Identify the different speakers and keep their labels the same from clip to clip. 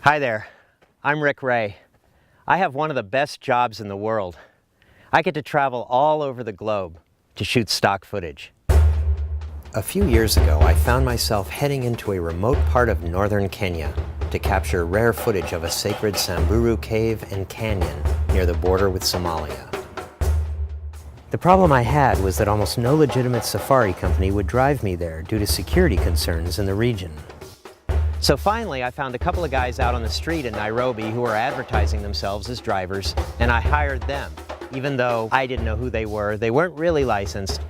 Speaker 1: Hi there, I'm Rick Ray. I have one of the best jobs in the world. I get to travel all over the globe to shoot stock footage. A few years ago, I found myself heading into a remote part of northern Kenya to capture rare footage of a sacred Samburu cave and canyon near the border with Somalia. The problem I had was that almost no legitimate safari company would drive me there due to security concerns in the region. So finally, I found a couple of guys out on the street in Nairobi who were advertising themselves as drivers, and I hired them, even though I didn't know who they were. They weren't really licensed,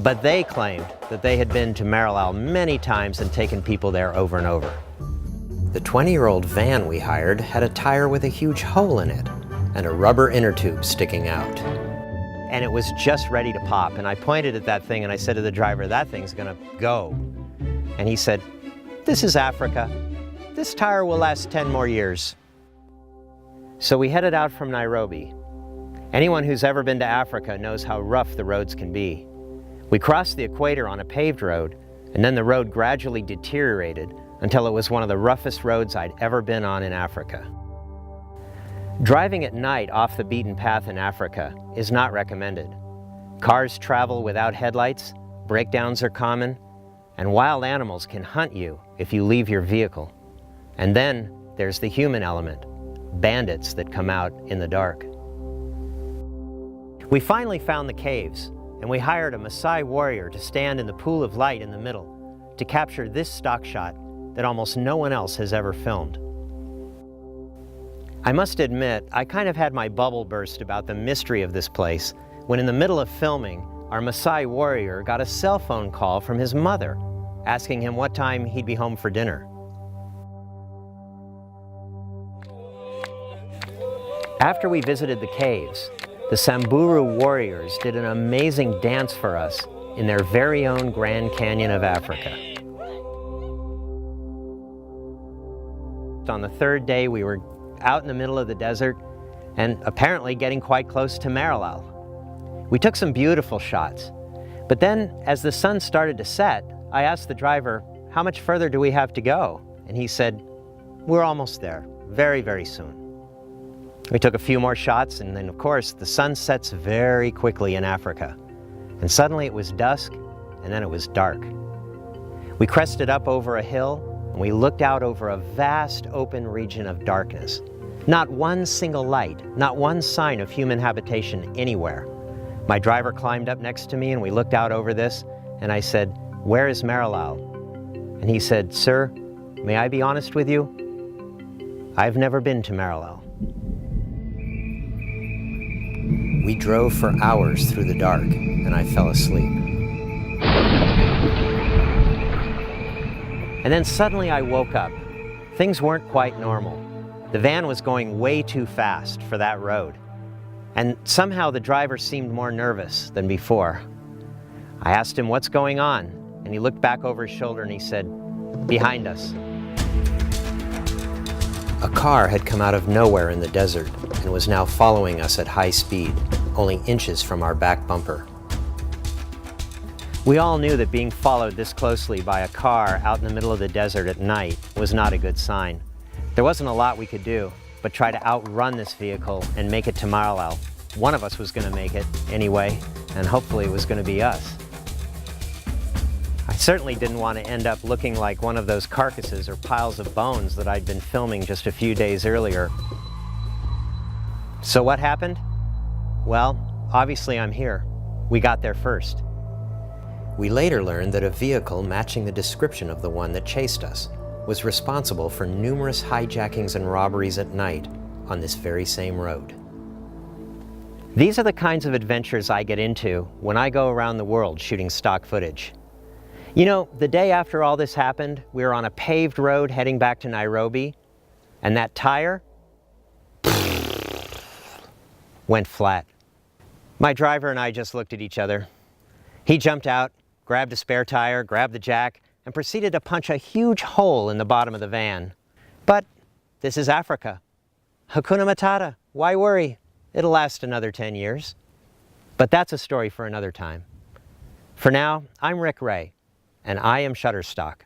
Speaker 1: but they claimed that they had been to Marilal many times and taken people there over and over. The 20-year-old van we hired had a tire with a huge hole in it and a rubber inner tube sticking out. And it was just ready to pop, and I pointed at that thing and I said to the driver, "That thing's gonna go." And he said, "This is Africa. This tire will last 10 more years." So we headed out from Nairobi. Anyone who's ever been to Africa knows how rough the roads can be. We crossed the equator on a paved road, and then the road gradually deteriorated until it was one of the roughest roads I'd ever been on in Africa. Driving at night off the beaten path in Africa is not recommended. Cars travel without headlights, breakdowns are common, and wild animals can hunt you if you leave your vehicle. And then there's the human element, bandits that come out in the dark. We finally found the caves, and we hired a Maasai warrior to stand in the pool of light in the middle to capture this stock shot that almost no one else has ever filmed. I must admit, I kind of had my bubble burst about the mystery of this place when in the middle of filming, our Maasai warrior got a cell phone call from his mother asking him what time he'd be home for dinner. After we visited the caves, the Samburu warriors did an amazing dance for us in their very own Grand Canyon of Africa. On the third day, we were out in the middle of the desert and apparently getting quite close to Marilal. We took some beautiful shots, but then as the sun started to set, I asked the driver, "How much further do we have to go?" And he said, "We're almost there, very, very soon." We took a few more shots, and then of course the sun sets very quickly in Africa. And suddenly it was dusk, and then it was dark. We crested up over a hill, and we looked out over a vast open region of darkness. Not one single light, not one sign of human habitation anywhere. My driver climbed up next to me and we looked out over this, and I said, "Where is Marilal?" And he said, "Sir, may I be honest with you? I've never been to Marilal." We drove for hours through the dark, and I fell asleep. And then suddenly I woke up. Things weren't quite normal. The van was going way too fast for that road. And somehow the driver seemed more nervous than before. I asked him, "What's going on?" And he looked back over his shoulder and he said, "Behind us." A car had come out of nowhere in the desert and was now following us at high speed, only inches from our back bumper. We all knew that being followed this closely by a car out in the middle of the desert at night was not a good sign. There wasn't a lot we could do but try to outrun this vehicle and make it to Marilal. One of us was going to make it anyway, and hopefully it was going to be us. I certainly didn't want to end up looking like one of those carcasses or piles of bones that I'd been filming just a few days earlier. So what happened? Well, obviously I'm here. We got there first. We later learned that a vehicle matching the description of the one that chased us was responsible for numerous hijackings and robberies at night on this very same road. These are the kinds of adventures I get into when I go around the world shooting stock footage. You know, the day after all this happened, we were on a paved road heading back to Nairobi, and that tire went flat. My driver and I just looked at each other. He jumped out, grabbed a spare tire, grabbed the jack, and proceeded to punch a huge hole in the bottom of the van. But this is Africa. Hakuna Matata, why worry? It'll last another 10 years. But that's a story for another time. For now, I'm Rick Ray, and I am Shutterstock.